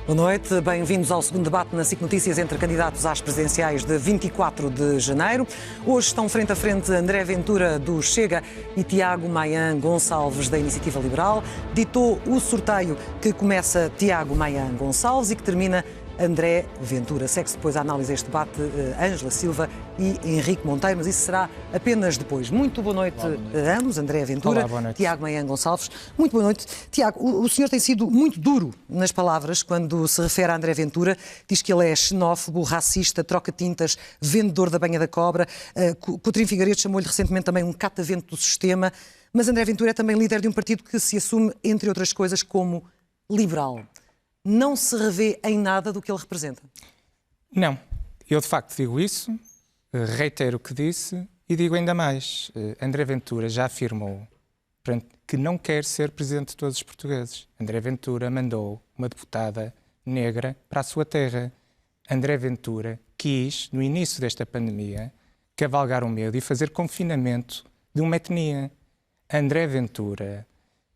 Boa noite, bem-vindos ao segundo debate na SIC Notícias entre candidatos às presidenciais de 24 de janeiro. Hoje estão frente a frente André Ventura, do Chega, e Tiago Maia Gonçalves, da Iniciativa Liberal. Ditou o sorteio que começa Tiago Maia Gonçalves e que termina André Ventura. Segue-se depois a análise deste debate Ângela Silva e Henrique Monteiro, mas isso será apenas depois. Muito boa noite, a ambos, André Ventura, Tiago Maia Gonçalves. Muito boa noite. Tiago, o senhor tem sido muito duro nas palavras quando se refere a André Ventura. Diz que ele é xenófobo, racista, troca-tintas, vendedor da banha da cobra. Coutinho Figueiredo chamou-lhe recentemente também um catavento do sistema. Mas André Ventura é também líder de um partido que se assume, entre outras coisas, como liberal. Não se revê em nada do que ele representa? Não. Eu, de facto, digo isso, reitero o que disse e digo ainda mais. André Ventura já afirmou que não quer ser presidente de todos os portugueses. André Ventura mandou uma deputada negra para a sua terra. André Ventura quis, no início desta pandemia, cavalgar o medo e fazer confinamento de uma etnia. André Ventura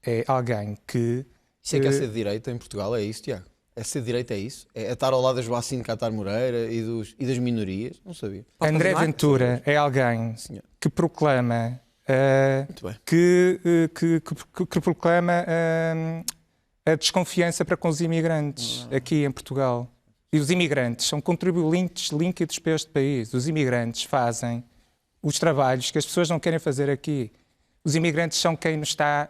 é alguém que... Isso é que é ser de direita em Portugal, é isso, Tiago? É ser de direita, é isso? É estar ao lado das Joacine Catar Moreira e das minorias? Não sabia. André Ventura é alguém que proclama que proclama a desconfiança para com os imigrantes aqui em Portugal. E os imigrantes são contribuintes líquidos para este país. Os imigrantes fazem os trabalhos que as pessoas não querem fazer aqui. Os imigrantes são quem nos está,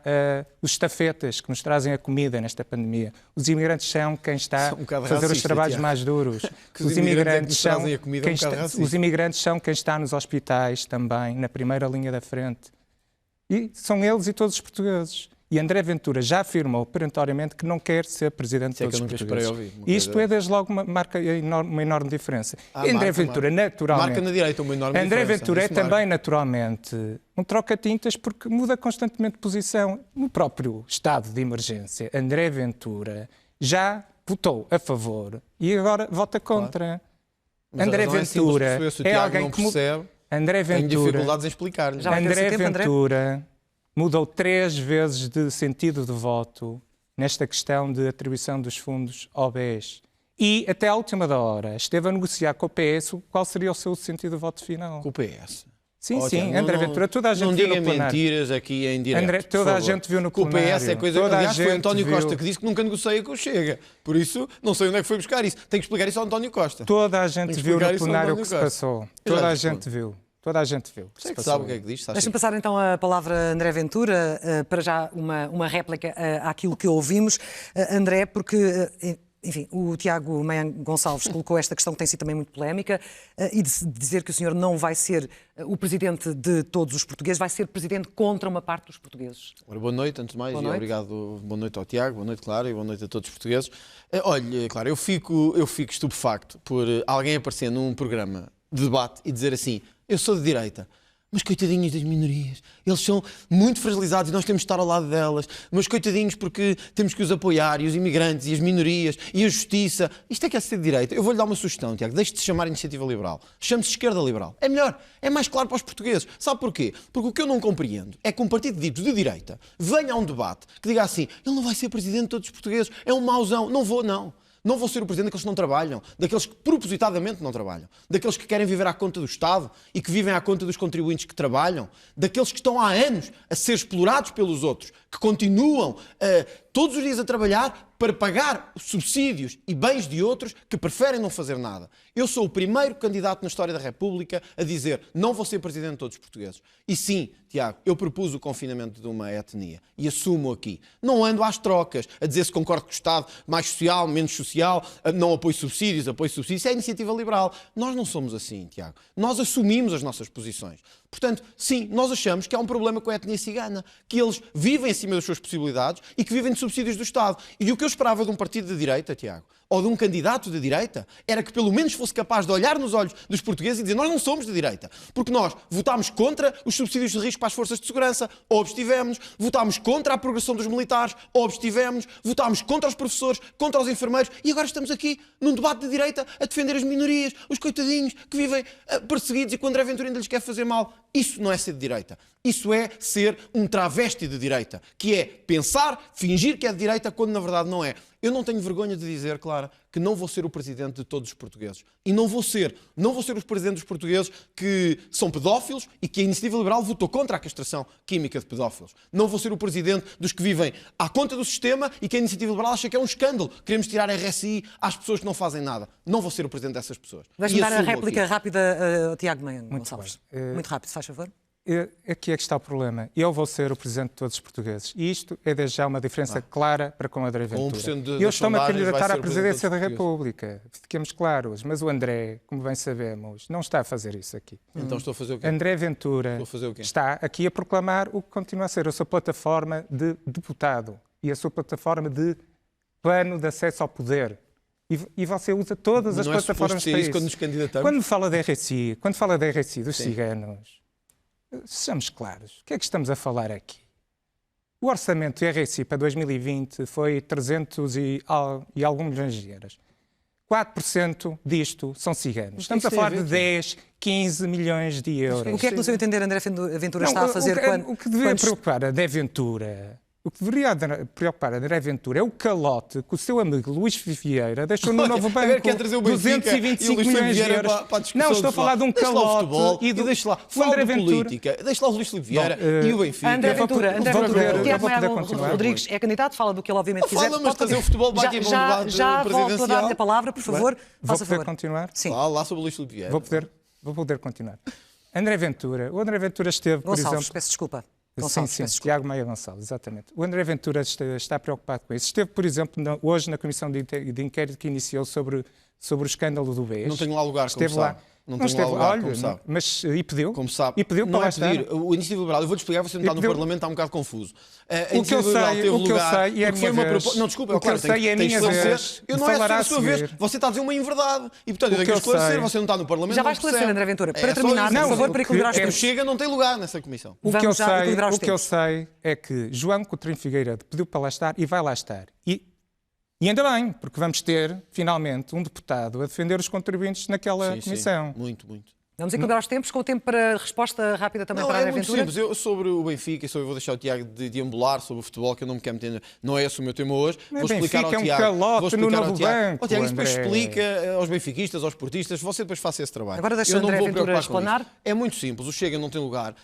os estafetas que nos trazem a comida nesta pandemia. Os imigrantes são quem está a fazer os trabalhos mais duros. Os imigrantes são quem está nos hospitais também, na primeira linha da frente. E são eles e todos os portugueses. E André Ventura já afirmou perentoriamente que não quer ser presidente de todos os portugueses. Isto é, desde logo, marca uma enorme diferença. André Ventura, naturalmente... Marca na direita uma enorme André diferença. Ventura é também, naturalmente, um troca-tintas porque muda constantemente de posição. No próprio estado de emergência, André Ventura já votou a favor e agora vota contra. Claro. André Ventura é alguém que... André Ventura... Tenho dificuldades em explicar-lhe. André Ventura... mudou 3 vezes de sentido de voto nesta questão de atribuição dos fundos ao BES. E, até à última da hora, esteve a negociar com o PS qual seria o seu sentido de voto final. Com o PS? Sim, sim, André Ventura, toda a gente viu no plenário. Não diga mentiras aqui em direto, André, toda a gente viu no plenário. Com o PS é coisa... Aliás, foi António Costa que disse que nunca negocia com o Chega. Por isso, não sei onde é que foi buscar isso. Tenho que explicar isso ao António Costa. Toda a gente viu no plenário o que se passou. Toda a gente viu. Toda a gente viu. Você que sabe o que é que diz. Deixa-me passar então a palavra a André Ventura, para já uma réplica àquilo que ouvimos. André, porque, enfim, o Tiago Maia Gonçalves colocou esta questão que tem sido também muito polémica, e de dizer que o senhor não vai ser o presidente de todos os portugueses, vai ser presidente contra uma parte dos portugueses. Ora, boa noite, antes de mais, e obrigado. Boa noite ao Tiago, boa noite, Clara, e boa noite a todos os portugueses. Olha, Clara, eu fico estupefacto por alguém aparecer num programa de debate e dizer assim: eu sou de direita, mas coitadinhos das minorias, eles são muito fragilizados e nós temos de estar ao lado delas, mas coitadinhos porque temos que os apoiar, e os imigrantes, e as minorias, e a justiça. Isto é que é ser de direita. Eu vou-lhe dar uma sugestão, Tiago, deixe de se chamar Iniciativa Liberal, chame-se Esquerda Liberal. É melhor, é mais claro para os portugueses. Sabe porquê? Porque o que eu não compreendo é que um partido dito de direita venha a um debate que diga assim: ele não vai ser presidente de todos os portugueses, é um mauzão. Não vou, não. Não vou ser o presidente daqueles que não trabalham, daqueles que propositadamente não trabalham, daqueles que querem viver à conta do Estado e que vivem à conta dos contribuintes que trabalham, daqueles que estão há anos a ser explorados pelos outros, que continuam todos os dias a trabalhar para pagar subsídios e bens de outros que preferem não fazer nada. Eu sou o primeiro candidato na história da República a dizer: não vou ser presidente de todos os portugueses. E sim, Tiago, eu propus o confinamento de uma etnia e assumo aqui. Não ando às trocas a dizer se concordo com o Estado, mais social, menos social, não apoio subsídios. Isso é a Iniciativa Liberal. Nós não somos assim, Tiago. Nós assumimos as nossas posições. Portanto, sim, nós achamos que há um problema com a etnia cigana, que eles vivem acima das suas possibilidades e que vivem de subsídios do Estado. E o que eu esperava de um partido de direita, Tiago, ou de um candidato de direita, era que pelo menos fosse capaz de olhar nos olhos dos portugueses e dizer: nós não somos de direita, porque nós votámos contra os subsídios de risco para as forças de segurança, ou abstivemos, votámos contra a progressão dos militares, ou abstivemos, votámos contra os professores, contra os enfermeiros, e agora estamos aqui num debate de direita a defender as minorias, os coitadinhos que vivem perseguidos e que o André Ventura ainda lhes quer fazer mal. Isso não é ser de direita. Isso é ser um travesti de direita, que é pensar, fingir que é de direita, quando na verdade não é. Eu não tenho vergonha de dizer, Clara, que não vou ser o presidente de todos os portugueses. E não vou ser o presidente dos portugueses que são pedófilos e que a Iniciativa Liberal votou contra a castração química de pedófilos. Não vou ser o presidente dos que vivem à conta do sistema e que a Iniciativa Liberal acha que é um escândalo. Queremos tirar a RSI às pessoas que não fazem nada. Não vou ser o presidente dessas pessoas. Deixa-me dar a réplica rápida a Tiago Maia Gonçalves. Muito rápido, se faz favor. Aqui é que está o problema. Eu vou ser o presidente de todos os portugueses. E isto é desde já uma diferença clara para com André Ventura. Eu estou-me a candidatar à presidência da República. Fiquemos claros. Mas o André, como bem sabemos, não está a fazer isso aqui. Então estou a fazer o quê? André Ventura está aqui a proclamar o que continua a ser a sua plataforma de deputado e a sua plataforma de plano de acesso ao poder. E você usa todas as plataformas para isso. Quando nos candidatamos? Quando fala da RSI, dos ciganos, sejamos claros, o que é que estamos a falar aqui? O orçamento do RSI para 2020 foi 300 e alguns milhões de euros. 4% disto são ciganos. Estamos a falar de 10, 15 milhões de euros. O que é que, no seu entender, André Ventura está a fazer O que deveria preocupar André Ventura... O que deveria preocupar André Ventura é o calote que o seu amigo Luís Vieira deixou no novo banco. Quer trazer o Benfica 225 milhões de euros. Para a discussão. Não, estou a falar de um calote e deixa lá. André Ventura. Política. Deixa lá o Luís Vieira e o Benfica. André Ventura, Tiago Maia Rodrigues é candidato, fala do que ele obviamente quiser. Fala, mas trazer o futebol para aqui para um debate já volto a dar-lhe a palavra, por favor. Vou poder continuar? Sim. Lá sobre o Luís Vieira. Vou poder continuar. O André Ventura esteve, por exemplo... peço desculpa. Sim, Tiago Maia Gonçalves, exatamente. O André Ventura está preocupado com isso. Esteve, por exemplo, hoje na comissão de inquérito que iniciou sobre o escândalo do BES. Não tenho lá lugar, esteve como lá. Sabe. Não tenho lá lugar, como sabe. Mas e pediu? Como sabe. E pediu não para é pedir. O Iniciativa Liberal, eu vou-te explicar, você não está no Parlamento, está um bocado confuso. O que eu sei é a minha vez. Não, desculpa, o que eu sei é a minha vez. Eu não é a sua vez. Você está a dizer uma inverdade. E, portanto, eu tenho que esclarecer. Você não está no Parlamento. Já vai esclarecer, André Ventura. Para terminar, por favor, para equilibrar os tempos. Chega, não tem lugar nessa comissão. O que eu sei é que João Coutinho Figueiredo pediu para lá estar e vai lá estar. E ainda bem, porque vamos ter, finalmente, um deputado a defender os contribuintes naquela comissão. Sim, muito. Vamos equilibrar os tempos com o tempo para resposta rápida também para a André Ventura. Simples. Eu sobre o Benfica, eu vou deixar o Tiago deambular sobre o futebol, que eu não me quero meter. Não é esse o meu tema hoje. Vou explicar ao Tiago. Vou explicar ao Tiago. Tiago, isso depois explica aos benfiquistas, aos portistas. Você depois faça esse trabalho. Agora deixa o André Ventura explanar. É muito simples. O Chega não tem lugar.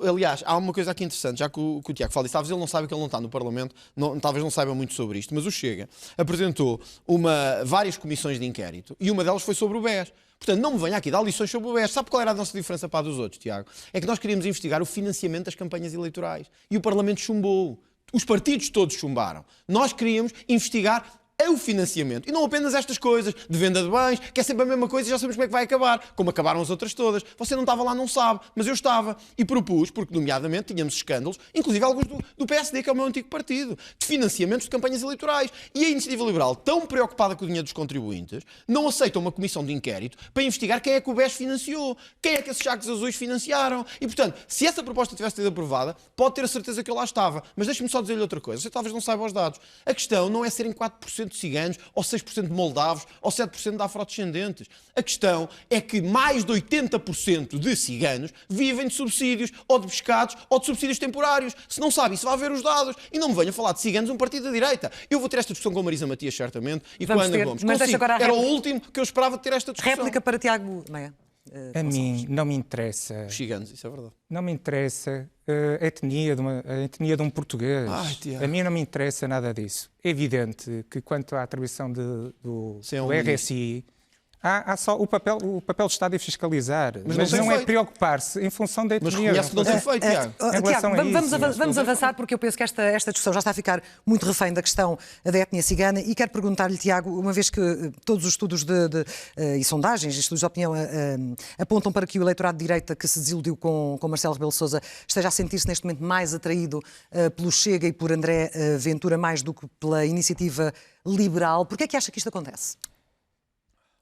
Aliás, há uma coisa aqui interessante, já que o Tiago fala disso. Talvez ele não saiba que ele não está no Parlamento, talvez não saiba muito sobre isto, mas o Chega apresentou várias comissões de inquérito e uma delas foi sobre o BES. Portanto, não me venha aqui dar lições sobre o BES. Sabe qual era a nossa diferença para a dos outros, Tiago? É que nós queríamos investigar o financiamento das campanhas eleitorais. E o Parlamento chumbou. Os partidos todos chumbaram. Nós queríamos investigar o financiamento. E não apenas estas coisas de venda de bens, que é sempre a mesma coisa e já sabemos como é que vai acabar. Como acabaram as outras todas. Você não estava lá, não sabe. Mas eu estava. E propus, porque nomeadamente tínhamos escândalos, inclusive alguns do PSD, que é o meu antigo partido, de financiamentos de campanhas eleitorais. E a Iniciativa Liberal, tão preocupada com o dinheiro dos contribuintes, não aceita uma comissão de inquérito para investigar quem é que o BES financiou. Quem é que esses sacos azuis financiaram. E, portanto, se essa proposta tivesse sido aprovada, pode ter a certeza que eu lá estava. Mas deixe-me só dizer-lhe outra coisa. Você talvez não saiba os dados. A questão não é serem 4% de ciganos, ou 6% de moldavos, ou 7% de afrodescendentes. A questão é que mais de 80% de ciganos vivem de subsídios, ou de pescados, ou de subsídios temporários. Se não sabe isso, vá ver os dados. E não me venha falar de ciganos um partido da direita. Eu vou ter esta discussão com a Marisa Matias, certamente, e com a Ana Gomes. Era o último que eu esperava ter esta discussão. Réplica para Tiago Maia. A mim não me interessa. Os ciganos, isso é verdade. Não me interessa a etnia de um português. A mim não me interessa nada disso. É evidente que quanto à atribuição do RSI, há só o papel do Estado é fiscalizar, mas não é preocupar-se em função da etnia. Mas reconhece que não tem feito, Tiago. Vamos avançar, porque eu penso que esta discussão já está a ficar muito refém da questão da etnia cigana, e quero perguntar-lhe, Tiago, uma vez que todos os estudos e sondagens, estudos de opinião apontam para que o eleitorado de direita que se desiludiu com Marcelo Rebelo de Sousa esteja a sentir-se neste momento mais atraído pelo Chega e por André Ventura mais do que pela Iniciativa Liberal. Porquê é que acha que isto acontece?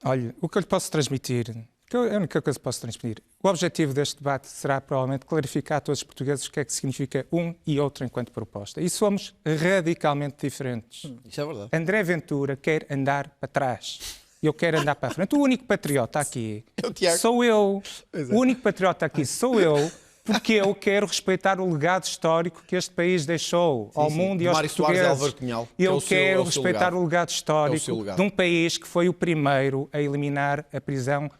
Olha, o que eu lhe posso transmitir, que é a única coisa que posso transmitir, o objetivo deste debate será provavelmente clarificar a todos os portugueses o que é que significa um e outro enquanto proposta. E somos radicalmente diferentes. Isso é verdade. André Ventura quer andar para trás. Eu quero andar para a frente. O único patriota aqui sou eu. O único patriota aqui sou eu, Porque eu quero respeitar o legado histórico que este país deixou ao mundo e aos portugueses. Eu quero respeitar o legado histórico de um país que foi o primeiro a eliminar a prisão,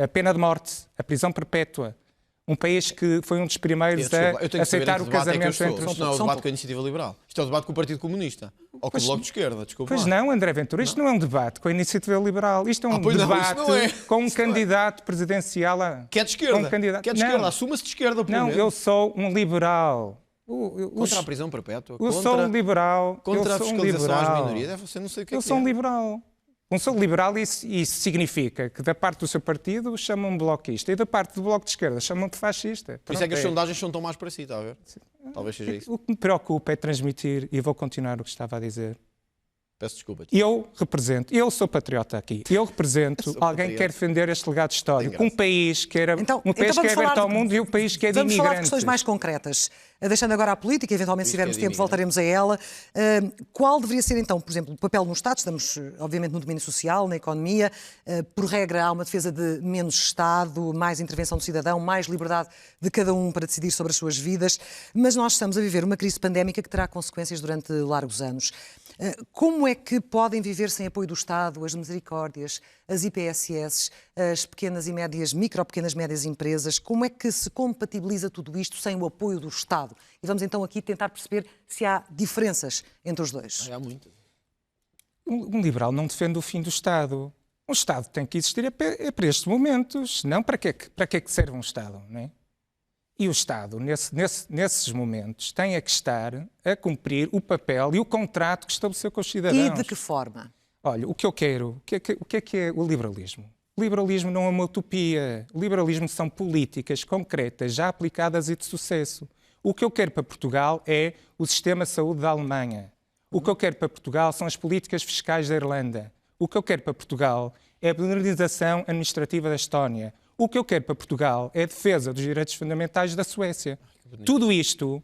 a pena de morte, a prisão perpétua. Um país que foi um dos primeiros a aceitar o casamento entre... Isto não é o debate com a Iniciativa Liberal. Isto é o debate com o Partido Comunista. Ou com o Bloco de Esquerda, desculpa. Pois não, André Ventura, isto não é um debate com a Iniciativa Liberal. Isto é um debate com um candidato presidencial... Que é de esquerda. Que é de esquerda. Assuma-se de esquerda, pelo menos. Não, eu sou um liberal. Contra a prisão perpétua. Eu sou um liberal. Contra a fiscalização às minorias. Você não sei o que é. Eu sou um liberal. Um sou liberal e isso significa que da parte do seu partido chamam-me bloquista e da parte do Bloco de Esquerda chamam-me fascista. Por isso é que as sondagens são tão mais para si, está a ver? Talvez seja isso. O que me preocupa é transmitir, e vou continuar o que estava a dizer. Peço desculpa. Eu sou patriota aqui. Eu represento alguém que quer defender este legado histórico. Um país que era um país que é aberto ao mundo e um país que é de imigrantes. Vamos falar de questões mais concretas. Deixando agora a política, eventualmente, se tivermos tempo, voltaremos a ela. Qual deveria ser, então, por exemplo, o papel no Estado? Estamos, obviamente, no domínio social, na economia. Por regra, há uma defesa de menos Estado, mais intervenção do cidadão, mais liberdade de cada um para decidir sobre as suas vidas. Mas nós estamos a viver uma crise pandémica que terá consequências durante largos anos. Como é que podem viver sem apoio do Estado as misericórdias, as IPSS, as pequenas e médias, pequenas e médias empresas? Como é que se compatibiliza tudo isto sem o apoio do Estado? E vamos então aqui tentar perceber se há diferenças entre os dois. Há muitas. Um liberal não defende o fim do Estado. Um Estado tem que existir para estes momentos, não para que serve um Estado, não é? E o Estado, nesses momentos, tem que estar a cumprir o papel e o contrato que estabeleceu com os cidadãos. E de que forma? Olha, o que eu quero, o que é o liberalismo? O liberalismo não é uma utopia. O liberalismo são políticas concretas, já aplicadas e de sucesso. O que eu quero para Portugal é o sistema de saúde da Alemanha. O que eu quero para Portugal são as políticas fiscais da Irlanda. O que eu quero para Portugal é a modernização administrativa da Estónia. O que eu quero para Portugal é a defesa dos direitos fundamentais da Suécia. Tudo isto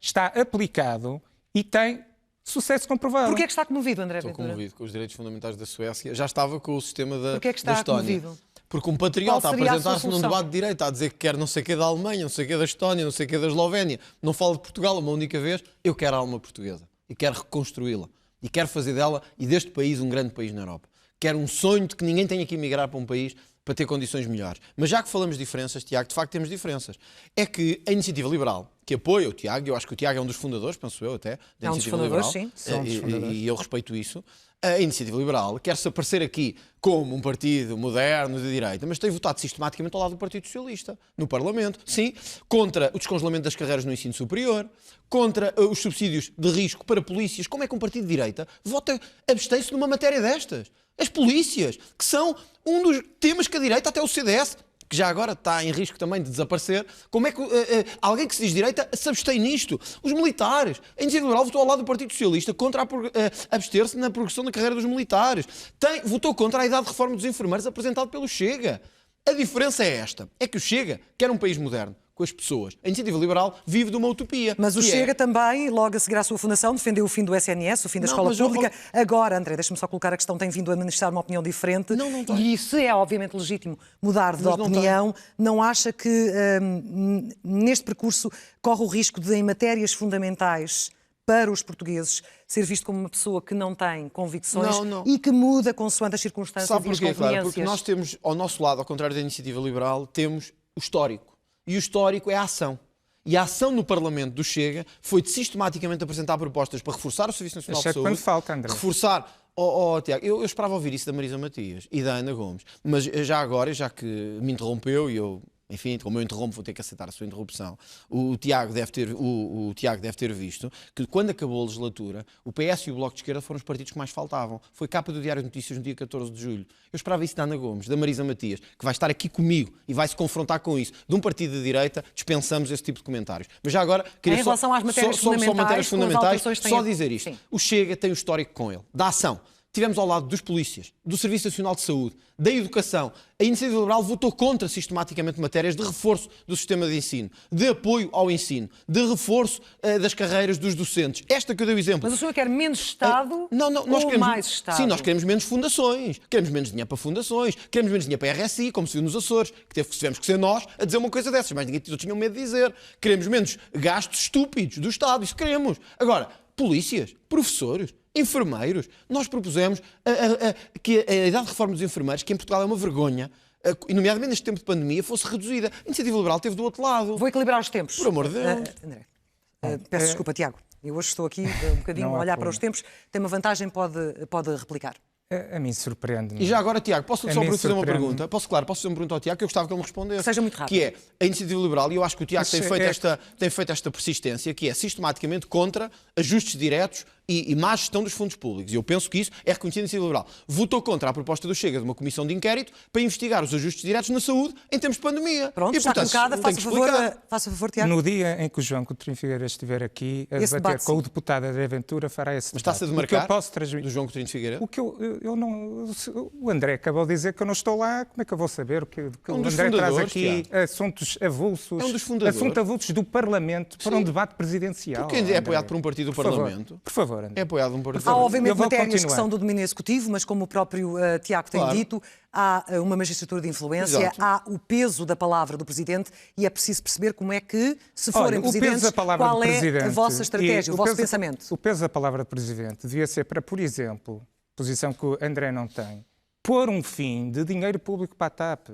está aplicado e tem sucesso comprovado. Porquê é que está comovido, André Ventura? Estou comovido com os direitos fundamentais da Suécia. Já estava com o sistema da Estónia. Porquê é que está comovido? Porque um patriota a apresentar-se num debate de direita a dizer que quer não sei o que da Alemanha, não sei o que da Estónia, não sei o que da Eslovénia, não fala de Portugal uma única vez, eu quero a alma portuguesa e quero reconstruí-la e quero fazer dela e deste país um grande país na Europa. Quero um sonho de que ninguém tenha que emigrar para um país para ter condições melhores. Mas já que falamos de diferenças, Tiago, de facto temos diferenças. É que a Iniciativa Liberal, que apoia o Tiago, eu acho que o Tiago é um dos fundadores, penso eu até, da Iniciativa Liberal. Sim. E eu respeito isso. A Iniciativa Liberal quer-se aparecer aqui como um partido moderno de direita, mas tem votado sistematicamente ao lado do Partido Socialista, no Parlamento. Sim, contra o descongelamento das carreiras no ensino superior, contra os subsídios de risco para polícias. Como é que um partido de direita abstém-se numa matéria destas? As polícias, que são um dos temas que a direita, até o CDS, que já agora está em risco também de desaparecer, como é que alguém que se diz direita se abstém nisto? Os militares. A Iniciativa Liberal votou ao lado do Partido Socialista contra abster-se na progressão da carreira dos militares. Votou contra a idade de reforma dos enfermeiros apresentado pelo Chega. A diferença é esta, é que o Chega quer um país moderno, com as pessoas. A Iniciativa Liberal vive de uma utopia. Mas o Chega também, logo a seguir à sua fundação, defendeu o fim do SNS, o fim da escola pública. Agora, André, deixa-me só colocar a questão, tem vindo a manifestar uma opinião diferente. Não tem. E isso é, obviamente, legítimo mudar de opinião. Não acha que neste percurso corre o risco de, em matérias fundamentais para os portugueses, ser visto como uma pessoa que não tem convicções e que muda consoante as circunstâncias e as conveniências? Claro, porque nós temos, ao nosso lado, ao contrário da Iniciativa Liberal, temos o histórico. E o histórico é a ação. E a ação no Parlamento do Chega foi de sistematicamente apresentar propostas para reforçar o Serviço Nacional de Saúde. Quando falta, André. Reforçar... Tiago, eu esperava ouvir isso da Marisa Matias e da Ana Gomes. Mas já agora, já que me interrompeu e eu... Enfim, como eu interrompo, vou ter que aceitar a sua interrupção. O Tiago deve ter visto que, quando acabou a legislatura, o PS e o Bloco de Esquerda foram os partidos que mais faltavam. Foi capa do Diário de Notícias no dia 14 de julho. Eu esperava isso da Ana Gomes, da Marisa Matias, que vai estar aqui comigo e vai se confrontar com isso. De um partido de direita, dispensamos esse tipo de comentários. Mas já agora, queria às matérias fundamentais, só dizer isto. Sim. O Chega tem o histórico com ele, da ação. Estivemos ao lado dos polícias, do Serviço Nacional de Saúde, da educação. A Iniciativa Liberal votou contra sistematicamente matérias de reforço do sistema de ensino, de apoio ao ensino, de reforço das carreiras dos docentes. Esta que eu dei o exemplo. Mas o senhor quer menos Estado nós ou queremos, mais Estado? Sim, nós queremos menos fundações, queremos menos dinheiro para fundações, queremos menos dinheiro para a RSI, como se viu nos Açores, que tivemos que ser nós a dizer uma coisa dessas, mas ninguém tinha medo de dizer. Queremos menos gastos estúpidos do Estado, isso queremos. Agora, polícias, professores, enfermeiros, nós propusemos que a idade de reforma dos enfermeiros, que em Portugal é uma vergonha, e nomeadamente neste tempo de pandemia, fosse reduzida. A Iniciativa Liberal esteve do outro lado. Vou equilibrar os tempos. Por amor de Deus. André, peço desculpa, Tiago. Eu hoje estou aqui um bocadinho a olhar para os tempos. Tem uma vantagem, pode replicar. A mim surpreende-me. E já agora, Tiago, posso só fazer uma pergunta? Posso fazer uma pergunta ao Tiago, que eu gostava que ele me respondesse. Que seja muito rápido. Que é a Iniciativa Liberal, e eu acho que o Tiago tem feito esta persistência, que é sistematicamente contra ajustes diretos e má gestão dos fundos públicos. E eu penso que isso é reconhecido na Iniciativa Liberal. Votou contra a proposta do Chega de uma comissão de inquérito para investigar os ajustes diretos na saúde em tempos de pandemia. Pronto, e, está portanto, colocada. Faça favor, Tiago. No dia em que o João Coutinho Figueiredo estiver aqui a debater com o deputado André Ventura, fará esse debate. Mas está-se a demarcar do João Coutinho Figueiredo? O André acabou de dizer que eu não estou lá. Como é que eu vou saber o que o André traz aqui? Assuntos avulsos. É um dos fundadores. Assuntos avulsos do Parlamento para um debate presidencial. Porque é apoiado por um partido do Parlamento. Por favor, André. É apoiado por um partido. Há, obviamente, matérias que são do domínio executivo, mas como o próprio Tiago tem dito, há uma magistratura de influência, Exato. há o peso da palavra do Presidente e é preciso perceber como é que, se forem presidentes, qual é a vossa estratégia, o vosso pensamento. O peso da palavra do Presidente devia ser para, por exemplo, posição que o André não tem, pôr um fim de dinheiro público para a TAP.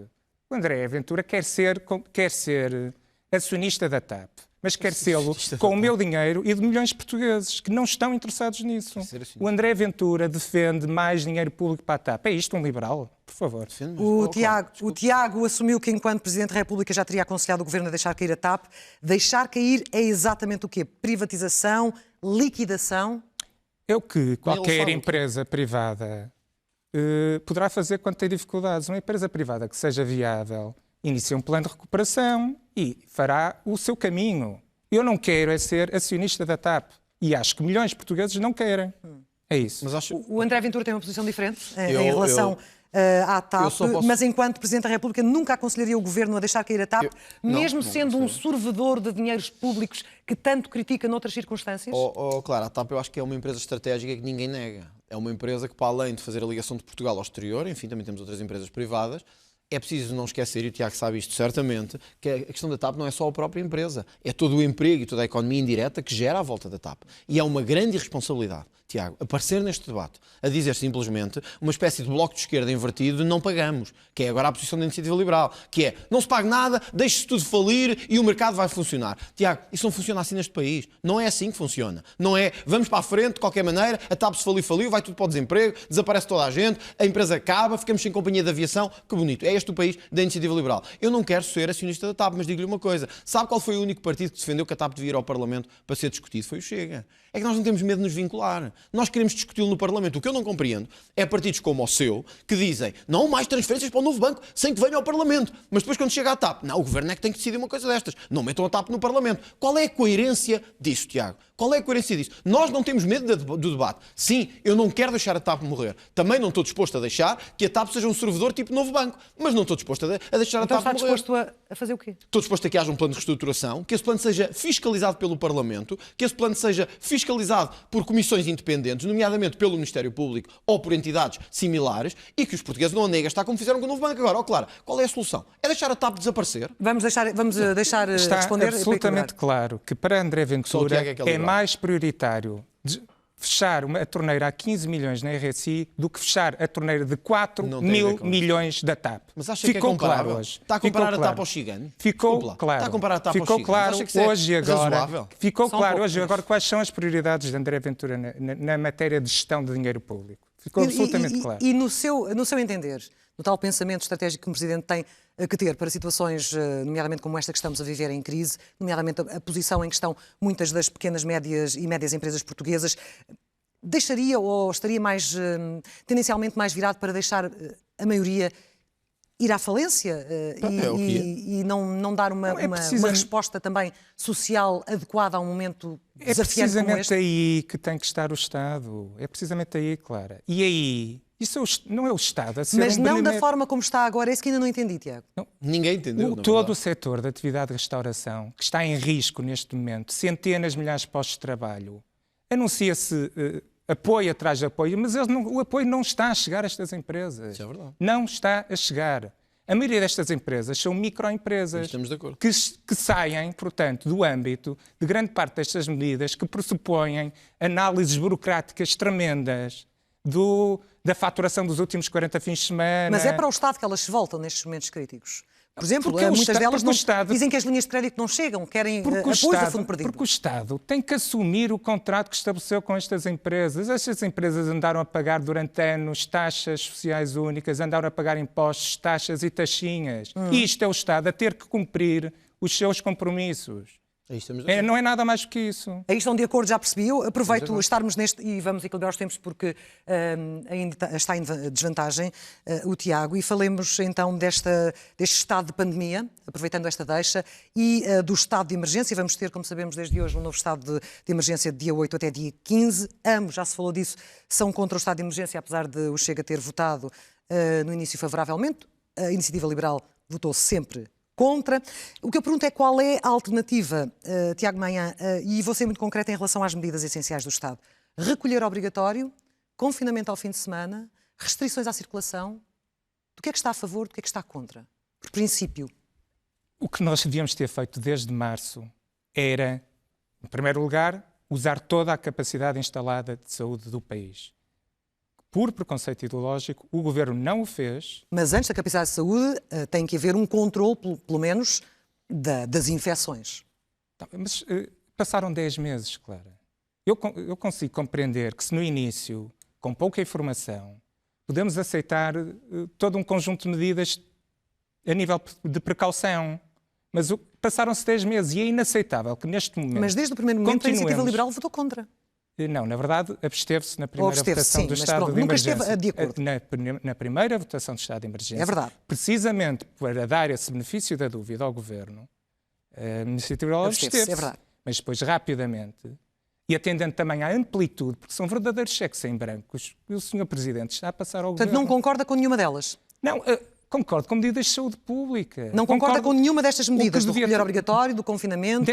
O André Ventura quer ser acionista da TAP. Mas quer sê-lo com o meu dinheiro e de milhões de portugueses que não estão interessados nisso. O André Ventura defende mais dinheiro público para a TAP. É isto um liberal? Por favor. O Tiago assumiu que, enquanto Presidente da República, já teria aconselhado o Governo a deixar cair a TAP. Deixar cair é exatamente o quê? Privatização? Liquidação? É o que qualquer empresa privada poderá fazer quando tem dificuldades. Uma empresa privada que seja viável inicia um plano de recuperação e fará o seu caminho. Eu não quero ser acionista da TAP. E acho que milhões de portugueses não querem. É isso. Mas o André Ventura tem uma posição diferente em relação à TAP, mas enquanto Presidente da República nunca aconselharia o Governo a deixar cair a TAP, mesmo sendo um sorvedor de dinheiros públicos que tanto critica noutras circunstâncias? Claro, a TAP eu acho que é uma empresa estratégica que ninguém nega. É uma empresa que, para além de fazer a ligação de Portugal ao exterior, enfim, também temos outras empresas privadas. É preciso não esquecer, e o Tiago sabe isto certamente, que a questão da TAP não é só a própria empresa. É todo o emprego e toda a economia indireta que gera à volta da TAP. E é uma grande irresponsabilidade, Tiago, aparecer neste debate a dizer simplesmente uma espécie de bloco de esquerda invertido de não pagamos, que é agora a posição da Iniciativa Liberal, que é não se paga nada, deixe-se tudo falir e o mercado vai funcionar. Tiago, isso não funciona assim neste país. Não é assim que funciona. Não é vamos para a frente de qualquer maneira, a TAP se faliu, vai tudo para o desemprego, desaparece toda a gente, a empresa acaba, ficamos sem companhia de aviação. Que bonito. É este o país da Iniciativa Liberal. Eu não quero ser acionista da TAP, mas digo-lhe uma coisa. Sabe qual foi o único partido que defendeu que a TAP devia ir ao Parlamento para ser discutido? Foi o Chega. É que nós não temos medo de nos vincular. Nós queremos discuti-lo no Parlamento. O que eu não compreendo é partidos como o seu que dizem não mais transferências para o novo banco sem que venha ao Parlamento. Mas depois quando chega à TAP, não, o Governo é que tem que decidir uma coisa destas. Não metam a TAP no Parlamento. Qual é a coerência disso, Tiago? Qual é a coerência disso? Nós não temos medo do debate. Sim, eu não quero deixar a TAP morrer. Também não estou disposto a deixar que a TAP seja um servidor tipo novo banco. Mas não estou disposto a deixar a TAP morrer. Então está disposto a fazer o quê? Estou disposto a que haja um plano de reestruturação, que esse plano seja fiscalizado pelo Parlamento, que esse plano seja fiscalizado por comissões independentes, nomeadamente pelo Ministério Público ou por entidades similares, e que os portugueses não andem a gastar como fizeram com o novo banco agora. Claro, qual é a solução? É deixar a TAP desaparecer? Vamos deixar Está responder. Está absolutamente claro que para André Ventura é mais prioritário fechar a torneira a 15 milhões na RSI do que fechar a torneira de 4 mil milhões da TAP. Mas acha que é comparável? Hoje. Está a comparar a TAP ao Chigano? Ficou claro. Está a comparar a TAP ao Chigano? Claro hoje agora. Ficou claro hoje agora quais são as prioridades de André Ventura na matéria de gestão de dinheiro público. Ficou absolutamente claro. E no seu entender, no tal pensamento estratégico que o Presidente tem que ter para situações, nomeadamente como esta que estamos a viver em crise, nomeadamente a posição em que estão muitas das pequenas e médias empresas portuguesas, deixaria ou estaria tendencialmente mais virado para deixar a maioria ir à falência e não dar uma resposta também social adequada a um momento desafiante como este? É precisamente aí que tem que estar o Estado. É precisamente aí, Clara. E aí, isso não é o Estado a ser Mas não da forma como está agora, é isso que ainda não entendi, Tiago. Não, ninguém entendeu. Todo o setor da atividade de restauração, que está em risco neste momento, centenas de milhares de postos de trabalho, anuncia-se apoio atrás de apoio, mas o apoio não está a chegar a estas empresas. Isso é verdade. Não está a chegar. A maioria destas empresas são microempresas. Estamos de acordo. Que saem, portanto, do âmbito de grande parte destas medidas que pressupõem análises burocráticas tremendas da faturação dos últimos 40 fins de semana. Mas é para o Estado que elas se voltam nestes momentos críticos. Por exemplo, muitas delas dizem que as linhas de crédito não chegam, querem apoio do fundo perdido. Porque o Estado tem que assumir o contrato que estabeleceu com estas empresas. Estas empresas andaram a pagar durante anos taxas sociais únicas, andaram a pagar impostos, taxas e taxinhas. Isto é o Estado a ter que cumprir os seus compromissos. Não é nada mais do que isso. Aí estão de acordo, já percebi. Eu aproveito estarmos neste e vamos equilibrar os tempos porque ainda está em desvantagem o Tiago e falemos então deste estado de pandemia, aproveitando esta deixa, e do estado de emergência. Vamos ter, como sabemos, desde hoje um novo estado de emergência de dia 8 até dia 15. Ambos, já se falou disso, são contra o estado de emergência, apesar de o Chega ter votado no início favoravelmente. A Iniciativa Liberal votou sempre contra. O que eu pergunto é qual é a alternativa, Tiago Maia, e vou ser muito concreto em relação às medidas essenciais do Estado. Recolher obrigatório, confinamento ao fim de semana, restrições à circulação. Do que é que está a favor, do que é que está contra? Por princípio. O que nós devíamos ter feito desde março era, em primeiro lugar, usar toda a capacidade instalada de saúde do país. Por preconceito ideológico, o Governo não o fez. Mas antes da capacidade de saúde tem que haver um controle, pelo menos, das infecções. Mas passaram 10 meses, Clara. Eu consigo compreender que se no início, com pouca informação, podemos aceitar todo um conjunto de medidas a nível de precaução. Mas passaram-se 10 meses e é inaceitável que neste momento... Mas desde o primeiro momento a Iniciativa Liberal votou contra. Não, na verdade, absteve-se na primeira votação do Estado de Emergência. Nunca esteve de acordo. Na primeira votação do Estado de Emergência. É verdade. Precisamente para dar esse benefício da dúvida ao Governo, a Iniciativa Liberal absteve-se. É verdade. Mas depois, rapidamente, e atendendo também à amplitude, porque são verdadeiros cheques em branco, que o Sr. Presidente está a passar ao Portanto, Governo. não concorda com nenhuma delas? Não, concordo com medidas de saúde pública. Não concorda com nenhuma destas medidas, do recolher obrigatório, do confinamento?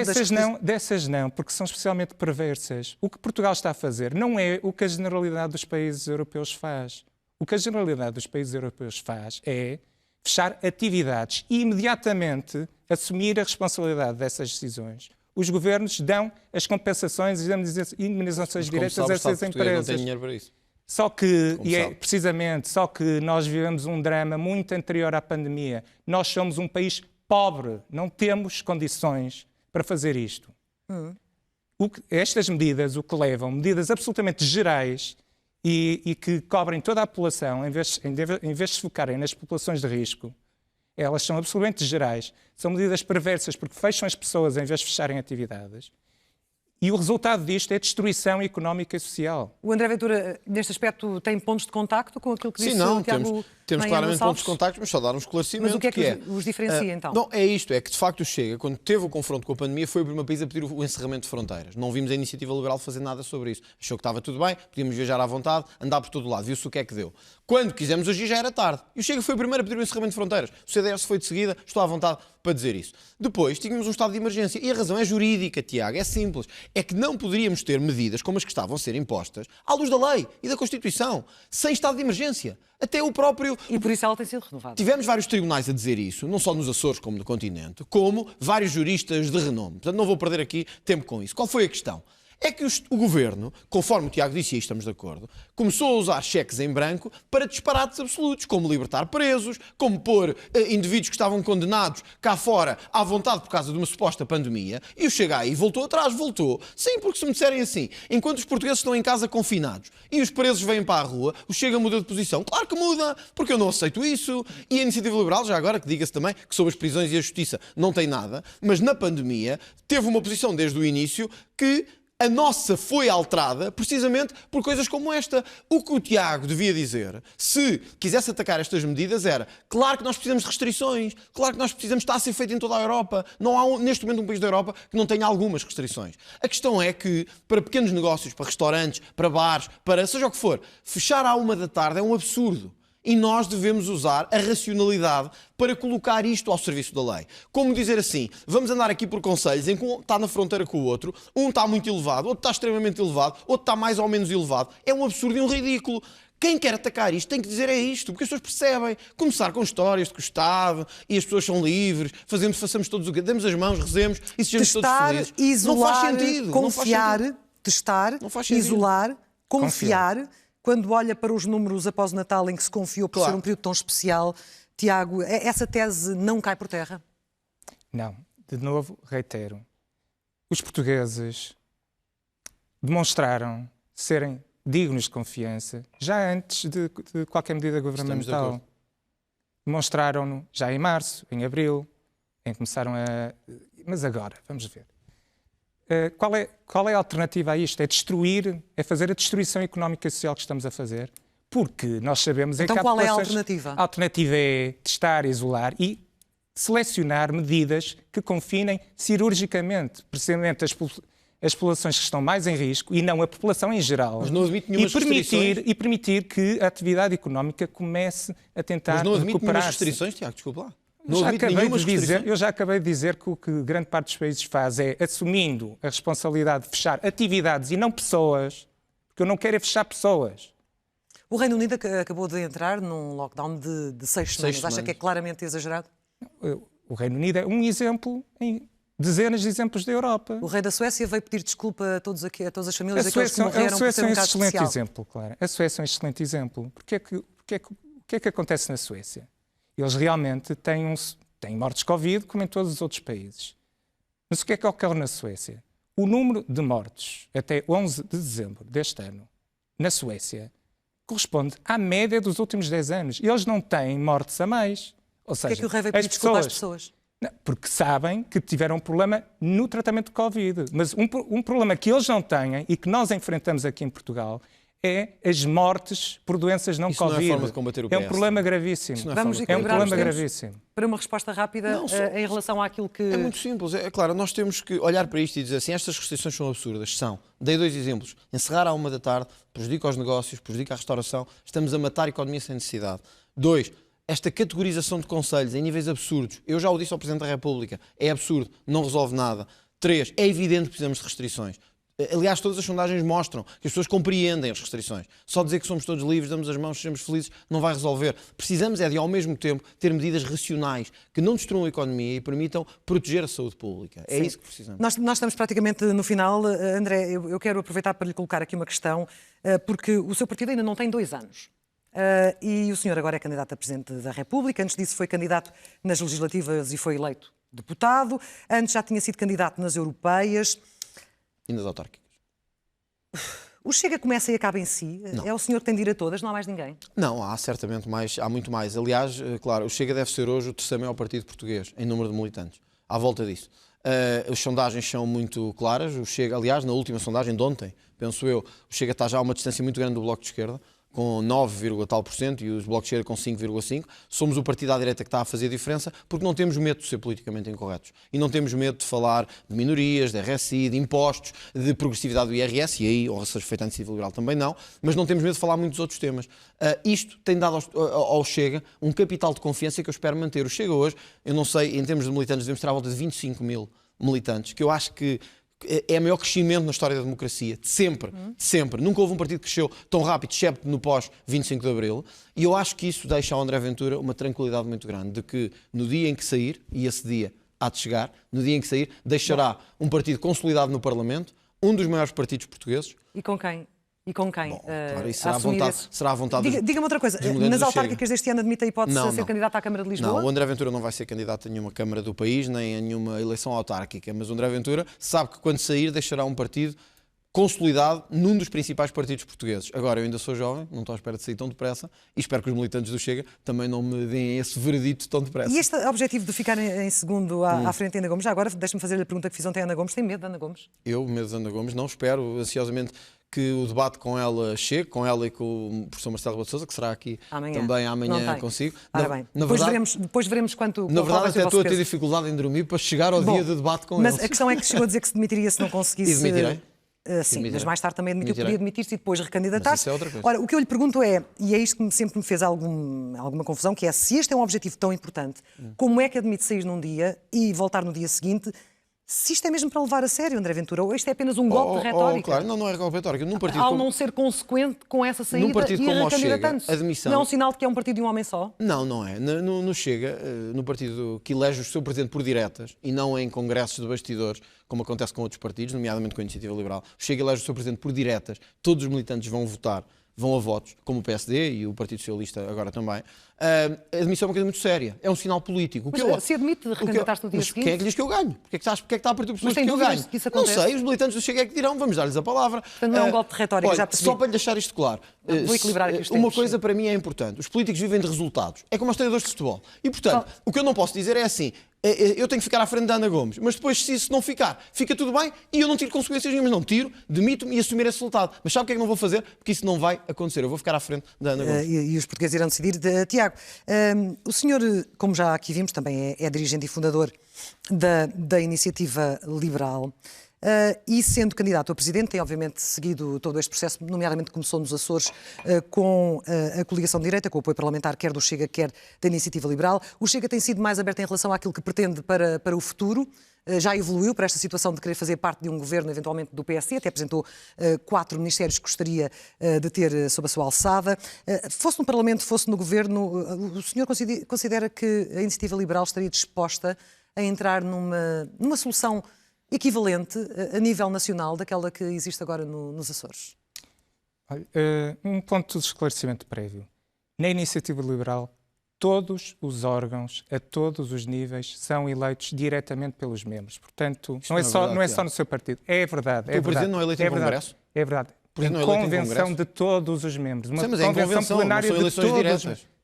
Dessas não, porque são especialmente perversas. O que Portugal está a fazer não é o que a generalidade dos países europeus faz. O que a generalidade dos países europeus faz é fechar atividades e imediatamente assumir a responsabilidade dessess decisões. Os governos dão as compensações e as indemnizações diretas a essas empresas. Não tem dinheiro para isso. Só que nós vivemos um drama muito anterior à pandemia. Nós somos um país pobre, não temos condições para fazer isto. Estas medidas, o que levam, medidas absolutamente gerais e que cobrem toda a população, em vez de se focarem nas populações de risco, elas são absolutamente gerais. São medidas perversas porque fecham as pessoas em vez de fecharem atividades. E o resultado disto é destruição económica e social. O André Ventura, neste aspecto, tem pontos de contacto com aquilo que disse o Tiago? Temos claramente pontos de contacto, mas só dar um esclarecimento. Mas o que é que os diferencia, então? Não, é isto, é que de facto o Chega, quando teve o confronto com a pandemia, foi o primeiro país a pedir o encerramento de fronteiras. Não vimos a Iniciativa Liberal fazer nada sobre isso. Achou que estava tudo bem, podíamos viajar à vontade, andar por todo lado. Viu-se o que é que deu. Quando quisemos agir já era tarde. E o Chega foi o primeiro a pedir o encerramento de fronteiras. O CDS foi de seguida, estou à vontade para dizer isso. Depois tínhamos um estado de emergência. E a razão é jurídica, Tiago, é simples. É que não poderíamos ter medidas como as que estavam a ser impostas à luz da lei e da Constituição, sem estado de emergência. Até o próprio... E por isso ela tem sido renovada. Tivemos vários tribunais a dizer isso, não só nos Açores como no continente, como vários juristas de renome. Portanto, não vou perder aqui tempo com isso. Qual foi a questão? É que o Governo, conforme o Tiago disse, e estamos de acordo, começou a usar cheques em branco para disparates absolutos, como libertar presos, como pôr indivíduos que estavam condenados cá fora à vontade por causa de uma suposta pandemia, e o Chega aí voltou atrás, voltou. Sim, porque se me disserem assim, enquanto os portugueses estão em casa confinados e os presos vêm para a rua, o Chega muda de posição. Claro que muda, porque eu não aceito isso. E a Iniciativa Liberal, já agora, que diga-se também que sobre as prisões e a justiça não tem nada, mas na pandemia teve uma posição desde o início que A nossa foi alterada precisamente por coisas como esta. O que o Tiago devia dizer, se quisesse atacar estas medidas, era: claro que nós precisamos de restrições, claro que nós precisamos, está a ser feito em toda a Europa. Não há neste momento um país da Europa que não tenha algumas restrições. A questão é que, para pequenos negócios, para restaurantes, para bares, para seja o que for, fechar à 1 da tarde é um absurdo. E nós devemos usar a racionalidade para colocar isto ao serviço da lei. Como dizer assim, vamos andar aqui por conselhos em que um está na fronteira com o outro, um está muito elevado, outro está extremamente elevado, outro está mais ou menos elevado. É um absurdo e um ridículo. Quem quer atacar isto tem que dizer é isto, porque as pessoas percebem. Começar com histórias de que o Estado e as pessoas são livres, façamos todos o que demos as mãos, rezemos e sejamos todos felizes. Isolar, não faz sentido. Confiar, não faz sentido. testar, isolar, confiar. Quando olha para os números após o Natal em que se confiou por ser um período tão especial, Tiago, essa tese não cai por terra? Não. De novo, reitero. Os portugueses demonstraram serem dignos de confiança já antes de qualquer medida governamental. Demonstraram-no já em março, em abril, em que começaram a... Mas agora, vamos ver. Qual é a alternativa a isto? É fazer a destruição económica e social que estamos a fazer? Porque nós sabemos... Então qual é a alternativa? A alternativa é testar, isolar e selecionar medidas que confinem cirurgicamente, precisamente as populações que estão mais em risco e não a população em geral. Mas não admite nenhumas restrições? E permitir que a atividade económica comece a tentar recuperar-se. Mas não admite nenhumas restrições, Tiago, desculpa lá. Eu já acabei de dizer que o que grande parte dos países faz é, assumindo a responsabilidade de fechar atividades e não pessoas, porque eu não quero é fechar pessoas. O Reino Unido acabou de entrar num lockdown de 6 semanas. Acha que é claramente exagerado? O Reino Unido é um exemplo em dezenas de exemplos da Europa. O rei da Suécia veio pedir desculpa a todas as famílias daqueles que morreram por ser um caso especial. A Suécia é um excelente especial. exemplo, claro. A Suécia é um excelente exemplo. O que é que acontece na Suécia? Eles realmente têm mortes Covid, como em todos os outros países. Mas o que é que ocorre na Suécia? O número de mortes até 11 de dezembro deste ano, na Suécia, corresponde à média dos últimos 10 anos. E eles não têm mortes a mais. Ou seja, Porquê é que o rei veio pedir desculpa às pessoas? Não, porque sabem que tiveram um problema no tratamento de Covid. Mas um problema que eles não têm e que nós enfrentamos aqui em Portugal é as mortes por doenças não Covid. Não é forma de combater o PS. É um problema gravíssimo. É um problema gravíssimo. Para uma resposta rápida em relação àquilo que... É muito simples. É claro, nós temos que olhar para isto e dizer assim, estas restrições são absurdas. Dei 2 exemplos. Encerrar à 1 da tarde prejudica os negócios, prejudica a restauração. Estamos a matar a economia sem necessidade. 2. Esta categorização de conselhos em níveis absurdos. Eu já o disse ao Presidente da República. É absurdo. Não resolve nada. 3. É evidente que precisamos de restrições. Aliás, todas as sondagens mostram que as pessoas compreendem as restrições. Só dizer que somos todos livres, damos as mãos, sejamos felizes, não vai resolver. Precisamos é de, ao mesmo tempo, ter medidas racionais que não destruam a economia e permitam proteger a saúde pública. É isso que precisamos. Nós estamos praticamente no final. André, eu quero aproveitar para lhe colocar aqui uma questão, porque o seu partido ainda não tem 2 anos. E o senhor agora é candidato a Presidente da República. Antes disso foi candidato nas legislativas e foi eleito deputado. Antes já tinha sido candidato nas europeias. E nas autárquicas. O Chega começa e acaba em si? Não. É o senhor que tem de ir a todas, não há mais ninguém? Não, há certamente mais, há muito mais. Aliás, claro, o Chega deve ser hoje o 3º maior partido português em número de militantes. À volta disso. As sondagens são muito claras. O Chega, aliás, na última sondagem de ontem, penso eu, o Chega está já a uma distância muito grande do Bloco de Esquerda, com 9,tal% e os Blocos de Esquerda com 5,5%. Somos o partido à direita que está a fazer a diferença porque não temos medo de ser politicamente incorretos. E não temos medo de falar de minorias, de RSI, de impostos, de progressividade do IRS, e aí, ou seja, feita a iniciativa liberal também não, mas não temos medo de falar muito dos outros temas. Isto tem dado ao Chega um capital de confiança que eu espero manter. O Chega hoje, eu não sei, em termos de militantes, devemos ter à volta de 25 mil militantes, que eu acho que é o maior crescimento na história da democracia, de sempre, de sempre. Nunca houve um partido que cresceu tão rápido, excepto no pós-25 de Abril, e eu acho que isso deixa ao André Ventura uma tranquilidade muito grande, de que no dia em que sair, e esse dia há de chegar, no dia em que sair, deixará um partido consolidado no Parlamento, um dos maiores partidos portugueses. E com quem? Bom, claro, isso será à vontade. Diga-me outra coisa, nas autárquicas deste ano admite a hipótese de ser candidato à Câmara de Lisboa? Não, o André Ventura não vai ser candidato a nenhuma Câmara do país, nem a nenhuma eleição autárquica, mas o André Ventura sabe que quando sair deixará um partido consolidado num dos principais partidos portugueses. Agora, eu ainda sou jovem, não estou à espera de sair tão depressa e espero que os militantes do Chega também não me deem esse veredito tão depressa. E este objetivo de ficar em segundo à frente de Ana Gomes, já agora deixa-me fazer-lhe a pergunta que fiz ontem à Ana Gomes, tem medo de Ana Gomes? Eu, medo de Ana Gomes, não espero ansiosamente que o debate com ela chegue, com ela e com o professor Marcelo Rebelo de Sousa, que será aqui também amanhã consigo. Bem. Depois veremos quanto... Na verdade, até estou a ter dificuldade em dormir para chegar ao dia de debate com eles. Mas a questão é que chegou a dizer que se demitiria se não conseguisse... E demitirei? Sim, mas mais tarde também admitiu que podia demitir-se e depois recandidatar-se. Isso é outra coisa. Ora, o que eu lhe pergunto é, e é isto que sempre me fez alguma confusão, que é, se este é um objetivo tão importante, como é que admite sair num dia e voltar no dia seguinte, se isto é mesmo para levar a sério, André Ventura, ou isto é apenas um golpe de retórica? Claro, não é golpe de retórica. Num partido Ao não ser consequente com essa saída e recandidatando-se. Admissão... Não é um sinal de que é um partido de um homem só? Não é. No Chega, no partido que elege o seu presidente por diretas e não em congressos de bastidores, como acontece com outros partidos, nomeadamente com a Iniciativa Liberal, o Chega elege o seu presidente por diretas, todos os militantes vão votar, vão a votos, como o PSD e o Partido Socialista agora também. A admissão é uma coisa muito séria. É um sinal político. Mas se admite recandidatar-se no dia seguinte? Quem é que diz que eu ganho? Porque é que está a partir do pessoas que eu ganho? Não sei, os militantes do Chega é que dirão, vamos dar-lhes a palavra. Portanto, não é um golpe de retórica, já percebi. Só para lhe deixar isto claro. Vou equilibrar aqui os tempos. Uma coisa para mim é importante. Os políticos vivem de resultados. É como os treinadores de futebol. E, portanto, o que eu não posso dizer é assim, eu tenho que ficar à frente da Ana Gomes, mas depois, se isso não ficar, fica tudo bem e eu não tiro consequências nenhumas. Não tiro, demito-me e assumir esse resultado. Mas sabe o que é que não vou fazer? Porque isso não vai acontecer. Eu vou ficar à frente da Ana Gomes. E os portugueses irão decidir. Tiago, o senhor, como já aqui vimos, também é dirigente e fundador da Iniciativa Liberal. E sendo candidato a presidente, tem obviamente seguido todo este processo, nomeadamente começou nos Açores com a coligação de direita, com o apoio parlamentar quer do Chega, quer da Iniciativa Liberal. O Chega tem sido mais aberto em relação àquilo que pretende para o futuro. Já evoluiu para esta situação de querer fazer parte de um governo, eventualmente do PSD, até apresentou 4 ministérios que gostaria de ter sob a sua alçada. Fosse no Parlamento, fosse no governo, o senhor considera que a Iniciativa Liberal estaria disposta a entrar numa solução equivalente a nível nacional daquela que existe agora nos Açores? Um ponto de esclarecimento prévio. Na Iniciativa Liberal, todos os órgãos, a todos os níveis, são eleitos diretamente pelos membros. Portanto, não é só no seu partido. É verdade. O Presidente não é eleito em Congresso? É verdade. Em convenção de todos os membros. Uma convenção plenária de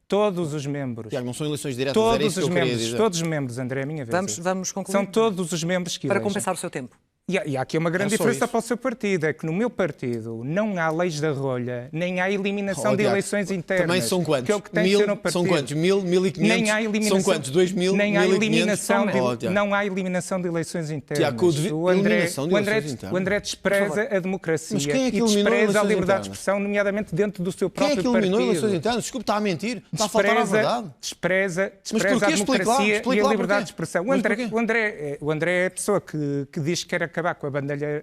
todos os membros. Tiago, não são eleições diretas, todos os membros, André, a minha vez. Vamos concluir. São todos os membros que elegem. Para compensar o seu tempo. E há aqui uma grande diferença para o seu partido, é que no meu partido não há leis da rolha, nem há eliminação de eleições internas. Também são quantos? Que é o que tem que ser no partido. São quantos? 1.000, 1.500? Nem há eliminação, são quantos? 2.000, nem há eliminação 1.500? Não há eliminação de eleições internas. Tiago, o André despreza a democracia e despreza a liberdade de expressão, nomeadamente dentro do seu próprio partido. Quem é que eliminou eleições internas? Desculpe, está a mentir. Está a faltar à verdade. Despreza a democracia e a liberdade de expressão. O André é a pessoa que diz que quer acabar com a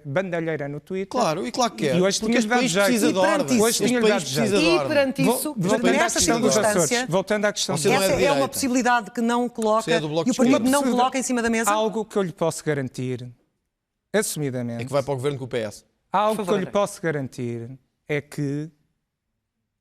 bandalheira no Twitter. Claro, e claro que quer. E hoje porque este país precisa de ordem. Hoje tinha dado jeito. E perante isso, nesta circunstância, voltando à questão essa é uma possibilidade que não coloca, e o partido não coloca em cima da mesa? Algo que eu lhe posso garantir, assumidamente... É que vai para o governo com o PS. Algo que eu lhe posso garantir é que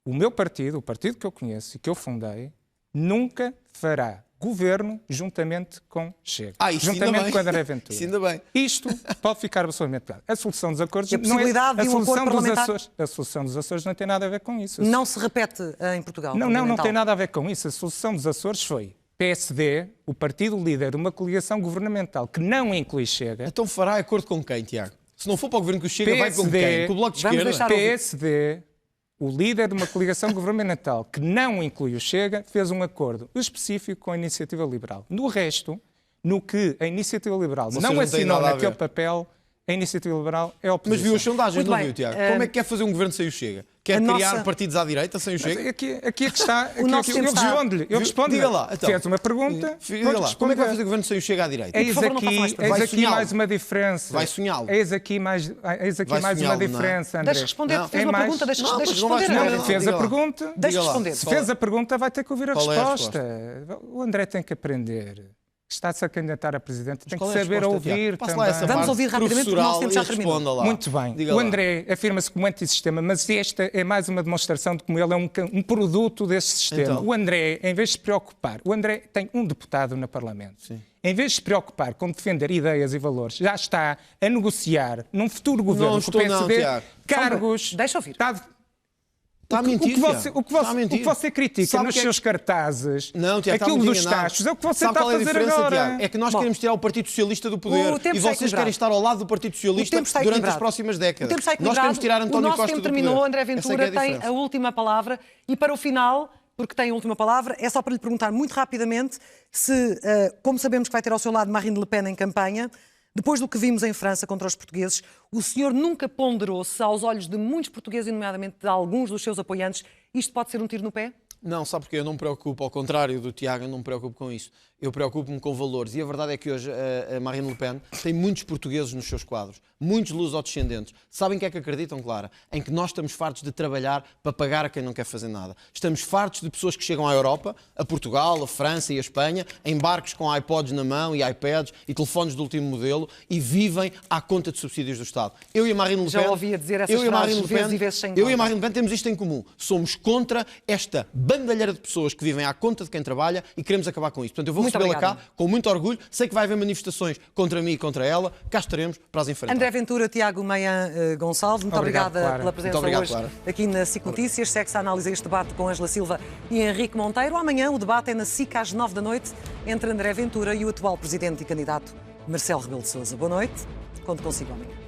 o meu partido, o partido que eu conheço e que eu fundei, nunca fará governo juntamente com Chega. Juntamente com André Ventura. Isso ainda bem. Isto pode ficar absolutamente claro. A solução dos acordos... E a possibilidade de um acordo parlamentar? A solução dos Açores não tem nada a ver com isso. Não se repete em Portugal? Não tem nada a ver com isso. A solução dos Açores foi PSD, o partido líder de uma coligação governamental que não inclui Chega... Então fará acordo com quem, Tiago? Se não for para o governo que o Chega, vai com quem? Com o Bloco de Esquerda? PSD... O líder de uma coligação governamental que não inclui o Chega fez um acordo específico com a Iniciativa Liberal. No resto, no que a Iniciativa Liberal não assinou naquele papel, a Iniciativa Liberal é a oposição. Mas viu as sondagens, não viu, Tiago? Como é que quer fazer um governo sem o Chega? Quer criar partidos à direita sem o Chega? Aqui é que está. Eu respondo-lhe. Diga lá. Então. Fez uma pergunta. Diga lá. Como é que vai fazer governo sem o Chega à direita? Eis aqui mais uma diferença. Vai sonhá-lo. Eis aqui mais uma diferença, André. Deixa responder, fez uma pergunta, deixa responder. Não, fez a pergunta. Deixa responder. Se fez a pergunta, vai ter que ouvir a resposta. O André tem que aprender está-se a candidatar a presidente, tem que qual é a saber resposta, ouvir Tiago? Passe lá também. essa Vamos parte ouvir rapidamente, porque o nosso tempo já terminou. responda lá. Muito bem. Diga O lá. André afirma-se como antissistema, mas esta é mais uma demonstração de como ele é um produto deste sistema. Então. O André, em vez de se preocupar, o André tem um deputado no Parlamento. Sim. Em vez de se preocupar com defender ideias e valores, já está a negociar num futuro governo Não com o estou, não, PSD Tiago. cargos. Deixa ouvir. Está a mentir, O que você critica Sabe nos que é seus cartazes, Não, Tiago, aquilo está muito dos enganado. taxos, é o que você Sabe está a qual é fazer diferença, agora. Tiago? É que nós Bom, queremos tirar o Partido Socialista do poder o tempo e está vocês equilibrado. querem estar ao lado do Partido Socialista O tempo está durante as equilibrado. próximas décadas. O tempo está Nós equilibrado. queremos tirar António o nosso Costa tempo do poder. terminou. André Essa é que Ventura é a tem diferença. a última palavra. E para o final, porque tem a última palavra, é só para lhe perguntar muito rapidamente se, como sabemos que vai ter ao seu lado Marine Le Pen em campanha, depois do que vimos em França contra os portugueses, o senhor nunca ponderou se, aos olhos de muitos portugueses, e nomeadamente de alguns dos seus apoiantes, isto pode ser um tiro no pé? Não, sabe porque eu não me preocupo, ao contrário do Tiago, eu não me preocupo com isso. Eu preocupo-me com valores. E a verdade é que hoje a Marine Le Pen tem muitos portugueses nos seus quadros, muitos lusodescendentes. Sabem o que é que acreditam, Clara? Em que nós estamos fartos de trabalhar para pagar a quem não quer fazer nada. Estamos fartos de pessoas que chegam à Europa, a Portugal, a França e a Espanha, em barcos com iPods na mão e iPads e telefones do último modelo e vivem à conta de subsídios do Estado. Eu e a Marine Le Pen... Já ouvia dizer essas frases vezes e vezes sem Eu e conta. a Marine Le Pen temos isto em comum. Somos contra esta bandalheira de pessoas que vivem à conta de quem trabalha e queremos acabar com isto. Portanto, eu vou Muito recebê-la cá obrigada. com muito orgulho. Sei que vai haver manifestações contra mim e contra ela. Cá estaremos para as enfrentar. André Ventura, Tiago Maia Gonçalves, muito Obrigado, obrigada Clara. pela presença Muito obrigado, hoje Clara. aqui na SIC Notícias. Segue-se a análise a este debate com Ângela Silva e Henrique Monteiro. Amanhã o debate é na SIC às 9 da noite entre André Ventura e o atual presidente e candidato Marcelo Rebelo de Sousa. Boa noite, conto consigo amanhã.